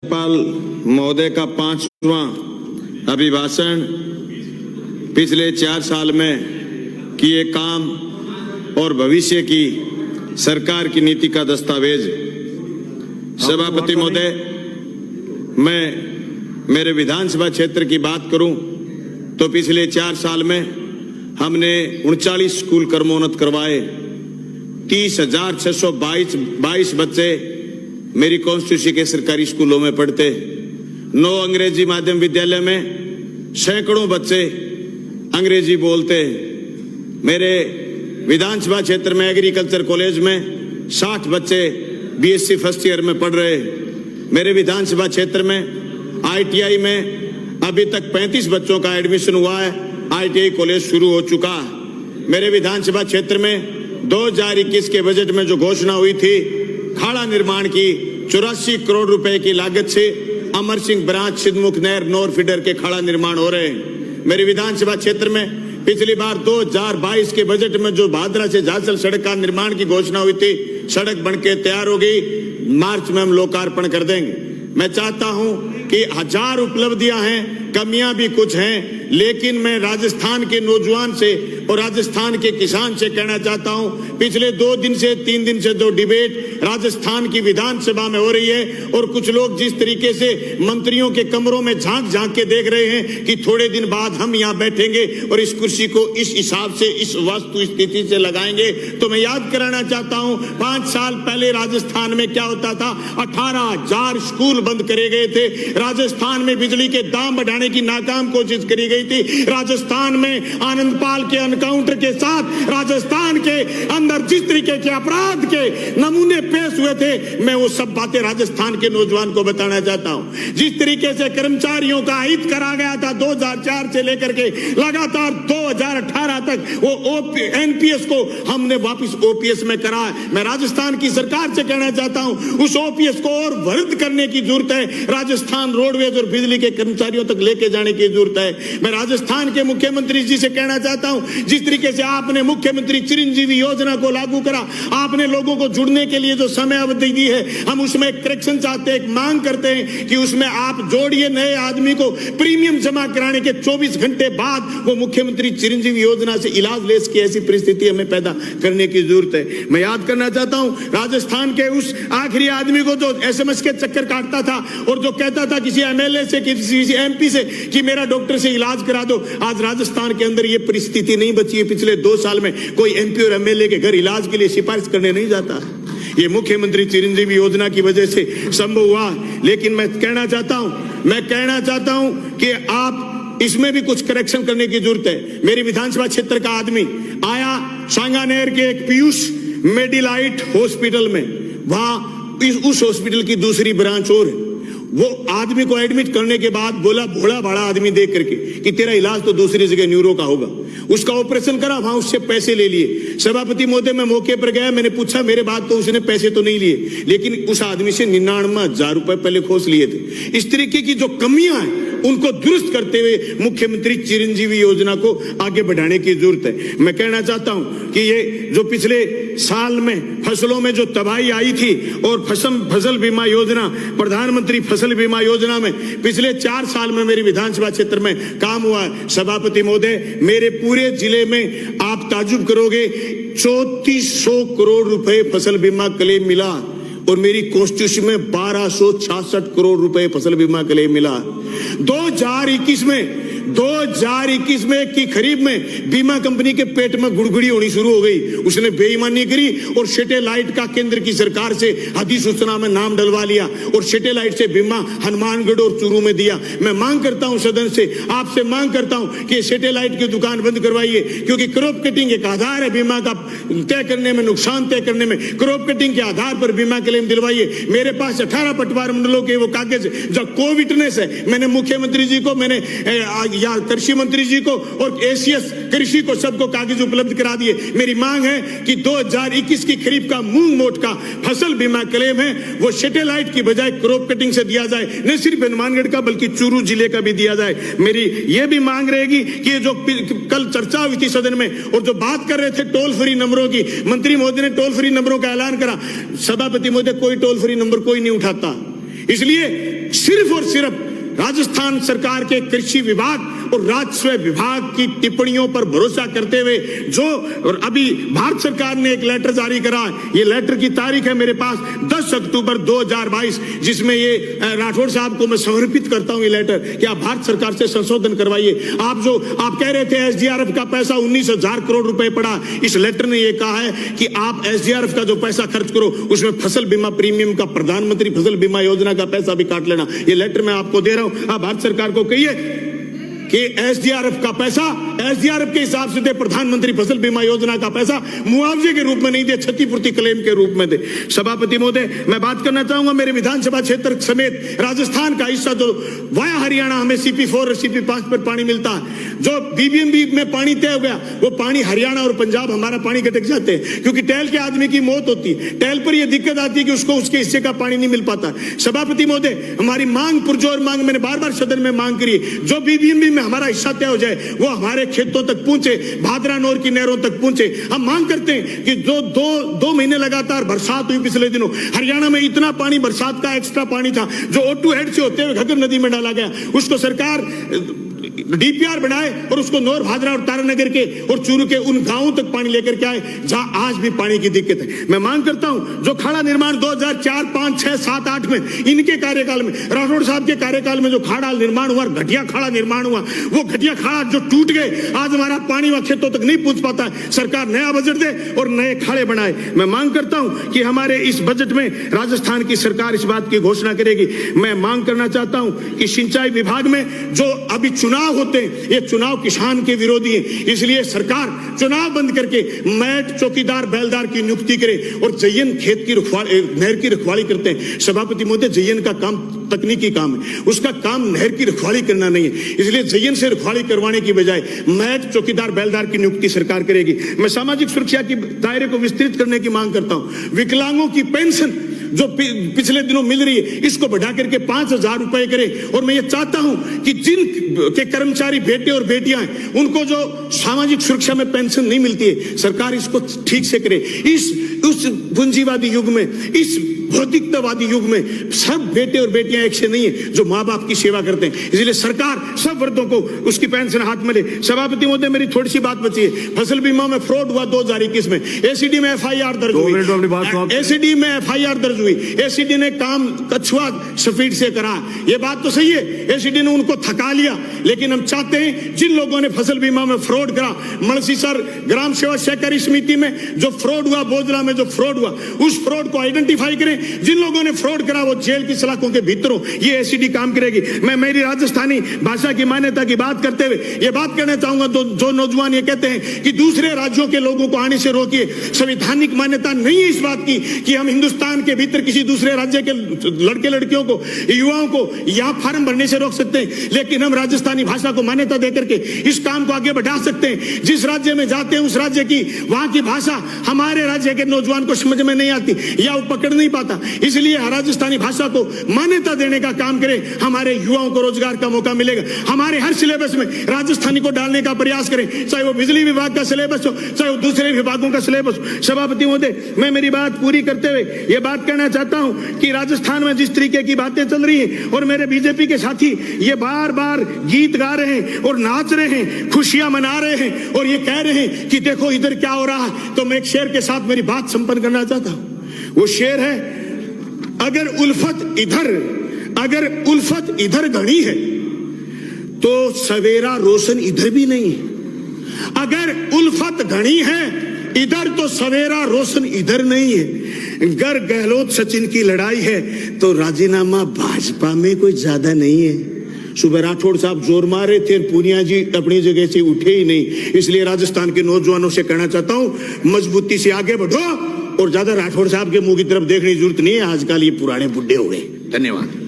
राज्यपाल महोदय का 5वां अभिभाषण पिछले 4 साल में किए काम और भविष्य की सरकार की नीति का दस्तावेज। सभापति महोदय, मैं मेरे विधानसभा क्षेत्र की बात करूं तो पिछले 4 साल में हमने 39 स्कूल क्रमोन्नत करवाए। 30,622 बच्चे मेरी कॉन्स्टिट्यूंसी के सरकारी स्कूलों में पढ़ते। 9 अंग्रेजी माध्यम विद्यालय में सैकड़ों बच्चे अंग्रेजी बोलते। मेरे विधानसभा क्षेत्र में एग्रीकल्चर कॉलेज में 60 बच्चे बीएससी फर्स्ट ईयर में पढ़ रहे। मेरे विधानसभा क्षेत्र में आईटीआई में अभी तक 35 बच्चों का एडमिशन हुआ है। आईटीआई कॉलेज शुरू हो चुका। मेरे विधानसभा क्षेत्र में 2021 के बजट में जो घोषणा हुई थी खाड़ा निर्माण की, 84 करोड़ रुपए की लागत से अमर सिंह ब्रांच सिद्धमुख नहर नोर फीडर के खाड़ा निर्माण हो रहे हैं। मेरे विधानसभा क्षेत्र में पिछली बार 2022 के बजट में जो भादरा से झांझल सड़क का निर्माण की घोषणा हुई थी, सड़क बनके तैयार हो गई। मार्च में हम लोकार्पण कर देंगे। मैं चाहता हूं कि 1000 उपलब्धियां हैं, कमियां भी कुछ हैं, लेकिन मैं राजस्थान के नौजवान से और राजस्थान के किसान से कहना चाहता हूं, पिछले 2 दिन से 3 दिन से जो डिबेट राजस्थान की विधानसभा में हो रही है और कुछ लोग जिस तरीके से मंत्रियों के कमरों में झांक झांक के देख रहे हैं कि थोड़े दिन बाद हम यहां बैठेंगे और इस कुर्सी को इस हिसाब से इस वस्तु स्थिति से लगाएंगे, तो मैं याद कराना चाहता हूं 5 साल पहले राजस्थान में क्या होता था। 18,000 स्कूल बंद करे गए थे। राजस्थान में बिजली के दाम बढ़ाने की नाकाम कोशिश करी गई थी। राजस्थान में आनंदपाल के एनकाउंटर के साथ राजस्थान के अंदर जिस तरीके के अपराध के नमूने पेश हुए थे, मैं वो सब बातें राजस्थान के नौजवान को बताना चाहता हूं। जिस तरीके से कर्मचारियों का हित करा गया था 2004 से लेकर के लगातार 2018 तक, वो एनपीएस को हमने वापस ओपीएस में करा। मैं राजस्थान की सरकार से कहना चाहता हूं, उस ओपीएस को और वृद्ध करने की जरूरत है। राजस्थान रोडवेज और बिजली के कर्मचारियों तक लेके जाने की जरूरत है। मैं राजस्थान के मुख्यमंत्री जी से कहना चाहता हूं, जिस तरीके से आपने मुख्यमंत्री चिरंजीवी योजना को लागू करा, आपने लोगों को जुड़ने के लिए जो समय अवधि दी है, हम उसमें एक करेक्शन चाहते हैं, एक मांग करते हैं कि उसमें आप जोड़िए नए आदमी को प्रीमियम जमा कराने के 24 घंटे बाद वो मुख्यमंत्री चिरंजीवी योजना से इलाज ले सके। ऐसी परिस्थिति हमें पैदा करने की जरूरत है। मैं याद करना चाहता हूं, राजस्थान के उस आखिरी आदमी को जो एसएमएस के चक्कर काटता था और जो कहता था किसी एमएलए से, किसी एमपी से कि मेरा डॉक्टर से इलाज करा दो, आज राजस्थान के अंदर ये परिस्थिति नहीं बची है। पिछले 2 साल में कोई एमपी और एमएलए के घर इलाज के लिए सिफारिश करने नहीं जाता। ये मुख्यमंत्री चिरंजीवी योजना की वजह से संभव हुआ। लेकिन मैं कहना चाहता हूं कि आप इसमें भी कुछ करेक्शन करने की जरूरत है। मेरे विधानसभा क्षेत्र का आदमी आया सांगानेर के एक पीयूष मेडिलाइट हॉस्पिटल में, वहां उस हॉस्पिटल की दूसरी ब्रांच और है। वो आदमी को एडमिट करने के बाद बोला, भोला भाड़ा आदमी देख करके, कि तेरा इलाज तो दूसरी जगह न्यूरो का होगा। उसका ऑपरेशन करा, वहां उससे पैसे ले लिए। सभापति महोदय, मैं मौके पर गया, मैंने पूछा, मेरे बाद तो उसने पैसे तो नहीं लिए, लेकिन उस आदमी से 99,000 रुपए पहले खोस लिए थे। इस तरीके की जो कमियां हैं उनको दुरुस्त करते हुए मुख्यमंत्री चिरंजीवी योजना को आगे बढ़ाने की जरूरत है। मैं कहना चाहता हूं कि ये जो पिछले साल में फसलों में जो तबाही आई थी और फसल बीमा योजना, प्रधानमंत्री फसल बीमा योजना में पिछले 4 साल में मेरी विधानसभा क्षेत्र में काम हुआ है। सभापति महोदय, मेरे पूरे जिले में आप ताजुब करोगे, 3400 करोड़ रुपए फसल बीमा क्लेम मिला और मेरी कॉन्स्टिट्यूशन में 1266 करोड़ रुपए फसल बीमा क्लेम मिला। 2021 में की खरीफ में बीमा कंपनी के पेट में गुड़गुड़ी होनी शुरू हो गई। उसने बेईमानी करी और सैटेलाइट का केंद्र की सरकार से अधिसूचना में नाम डलवा लिया और सैटेलाइट से बीमा हनुमानगढ़ और चूरू में दिया। मैं मांग करता हूं, सदन से आपसे मांग करता हूं कि सैटेलाइट की दुकान बंद करवाइए, क्योंकि क्रॉप कटिंग एक आधार है बीमा का तय करने में, नुकसान तय करने में। क्रॉप कटिंग के आधार पर बीमा क्लेम दिलवाइए। मेरे पास 18 पटवार मंडलों के वो कागज जो को विटनेस है, मैंने मुख्यमंत्री जी को, मैंने या कृषि मंत्री जी को और एसीएस कृषि को सबको कागज उपलब्ध करा दिए। मेरी मांग है कि 2021 की खरीफ का मूंग मोट का फसल बीमा क्लेम है वो सैटेलाइट की बजाय क्रॉप कटिंग से दिया जाए, न सिर्फ हनुमानगढ़ का बल्कि चूरू जिले का भी दिया जाए। मेरी ये भी मांग रहेगी कि जो कल चर्चा हुई थी सदन में और जो बात कर रहे थे टोल फ्री नंबरों की, मंत्री महोदय ने टोल फ्री नंबरों का ऐलान करा। सभापति महोदय, कोई टोल फ्री नंबर कोई नहीं उठाता। इसलिए सिर्फ और सिर्फ राजस्थान सरकार के कृषि विभाग और राजस्व विभाग की टिप्पणियों पर भरोसा करते हुए जो और अभी भारत सरकार ने एक लेटर जारी करा, ये लेटर की तारीख है मेरे पास 10 अक्टूबर 2022, जिसमें ये राठौड़ साहब को मैं समर्पित करता हूं ये लेटर कि आप भारत सरकार से संशोधन करवाइए। आप कह रहे थे एसडीआरएफ का पैसा 19,000 करोड़ रुपए पड़ा, इस लेटर ने ये कहा है कि आप एसडीआरएफ का जो पैसा खर्च करो उसमें फसल बीमा प्रीमियम का, प्रधानमंत्री फसल बीमा योजना का पैसा भी काट लेना। ये लेटर मैं आपको दे रहा हूं, आप भारत सरकार को कहिए कि एसडीआरएफ का पैसा एसडीआरएफ के हिसाब से दे, प्रधानमंत्री फसल बीमा योजना का पैसा मुआवजे के रूप में नहीं दे, क्षतिपूर्ति क्लेम के रूप में दे। सभापति महोदय, मैं बात करना चाहूंगा मेरे विधानसभा क्षेत्र समेत राजस्थान का हिस्सा जो वाया हरियाणा हमें CP4 और CP5 पर पानी मिलता है, जो BBMB में पानी तय हो गया वो पानी हरियाणा और पंजाब हमारा पानी गटक जाते हैं क्योंकि टैल के आदमी की मौत होती है। टैल पर यह दिक्कत आती है कि उसको उसके हिस्से का पानी नहीं मिल पाता। सभापति महोदय, हमारी मांग पुरजोर मांग, मैंने बार बार सदन में मांग करी, जो BBMB में हमारा हिस्सा तय हो जाए वो हमारे खेतों तक पहुंचे, भादरा नोर की नहरों तक पहुंचे। हम मांग करते हैं कि जो दो महीने लगातार बरसात हुई पिछले दिनों, हरियाणा में इतना पानी बरसात का एक्स्ट्रा पानी था जो O2 हेड से होते हुए घग्गर नदी में डाला गया, उसको सरकार DPR बनाए और उसको नौर, भादरा और तारानगर के और चूरू के उन गांवों तक पानी लेकर के आए जहां आज भी पानी की दिक्कत है। मैं मांग करता हूं जो खाड़ा निर्माण 2004, 5, 6, 7, 8 में इनके कार्यकाल में, राठौड़ साहब के कार्यकाल में जो खाड़ा निर्माण हुआ, घटिया खाड़ा निर्माण हुआ, वो घटिया खाड़ा जो टूट गए, आज हमारा पानी वहां खेतों तक नहीं पहुंच पाता है। सरकार नया बजट दे और नए खाड़े बनाए। मैं मांग करता हूं कि हमारे इस बजट में राजस्थान की सरकार इस बात की घोषणा करेगी। मैं मांग करना चाहता हूं कि सिंचाई विभाग में जो अभी चुनाव होते हैं, ये चुनाव किसान के विरोधी है, इसलिए सरकार चुनाव बंद करके मैट, चौकीदार, बैलदार की नियुक्ति करे और जयन खेत की नहर की रखवाली करते हैं। सभापति महोदय, जयन का काम तकनीकी काम है, उसका काम नहर की रखवाली करना नहीं है, इसलिए जयन से रखवाली करवाने की बजाय मैट, चौकीदार, बैलदार की नियुक्ति सरकार करेगी। मैं सामाजिक सुरक्षा के दायरे को विस्तृत करने की मांग करता हूं। विकलांगों की पेंशन जो पिछले दिनों मिल रही है, इसको बढ़ा करके 5,000 रुपए करें। और मैं ये चाहता हूं कि जिन के कर्मचारी बेटे और बेटियां हैं, उनको जो सामाजिक सुरक्षा में पेंशन नहीं मिलती है, सरकार इसको ठीक से करे। उस पूंजीवादी युग में, इस भौतिकतावादी युग में सब बेटे और बेटियां एक से नहीं है जो माँ बाप की सेवा करते हैं, इसलिए सरकार सब वर्गों को उसकी पेंशन हाथ में ले। सभापति महोदय, मेरी थोड़ी सी बात बची है। फसल बीमा में फ्रॉड हुआ 2021 में, ACD में FIR दर्ज हुई, ACD में FIR दर्ज हुई, ACD ने काम कछुआ स्पीड से करा। ये बात तो सही है, ACD ने उनको थका लिया, लेकिन हम चाहते हैं जिन लोगों ने फसल बीमा में फ्रॉड करा, मलसीसर ग्राम सेवा सहकारी समिति में जो फ्रॉड हुआ, बोजला में जो फ्रॉड हुआ, उस फ्रॉड को आइडेंटिफाई करें। जिन लोगों ने फ्रॉड करा वो जेल की सलाखों के भीतर हो, ये ACD काम करेगी। मैं मेरी राजस्थानी भाषा की मान्यता की बात करते हुए ये बात कहना चाहूंगा, जो नौजवान ये कहते हैं कि दूसरे राज्यों के लोगों को आने से रोकिए, संवैधानिक मान्यता नहीं है इस बात की कि हम हिंदुस्तान के भीतर किसी दूसरे राज्य के लड़के लड़कियों को, युवाओं को यहां फार्म भरने से रोक सकते हैं, लेकिन हम राजस्थानी भाषा को मान्यता देकर के इस काम को आगे बढ़ा सकते हैं। जिस राज्य में जाते हैं उस राज्य की, वहां की भाषा हमारे राज्य के नौजवान को समझ में नहीं आती या वो पकड़ नहीं पाता, इसलिए राजस्थानी भाषा को मान्यता देने का काम करें, हमारे युवाओं को रोजगार का मौका मिलेगा। हमारे हर सिलेबस में राजस्थानी को डालने का प्रयास करें, चाहे वो बिजली विभाग का सिलेबस हो, चाहे वो दूसरे विभागों का सिलेबस हो। सभापति महोदय, मैं मेरी बात पूरी करते हुए यह बात कहना चाहता हूं कि राजस्थान में जिस तरीके की बातें चल रही हैं और मेरे बीजेपी के साथी ये बार बार गीत गा रहे हैं और नाच रहे हैं, खुशियां मना रहे हैं और ये कह रहे हैं कि देखो इधर क्या हो रहा है, तो मैं एक शेर के साथ मेरी बात संपन्न करना चाहता हूं। वो शेर है, अगर उल्फत इधर घनी है तो सवेरा रोशन इधर भी नहीं है। अगर उल्फत घनी है इधर तो सवेरा रोशन इधर नहीं है। गर गहलोत सचिन की लड़ाई है तो राजीनामा भाजपा में कोई ज्यादा नहीं है। सुबह राठौड़ साहब जोर मारे थे, पूनिया जी अपनी जगह से उठे ही नहीं। इसलिए राजस्थान के नौजवानों से कहना चाहता हूं, मजबूती से आगे बढ़ो और ज्यादा राठौड़ साहब के मुंह की तरफ देखने की जरूरत नहीं है, आजकल ये पुराने बुढ़े हो गए। धन्यवाद।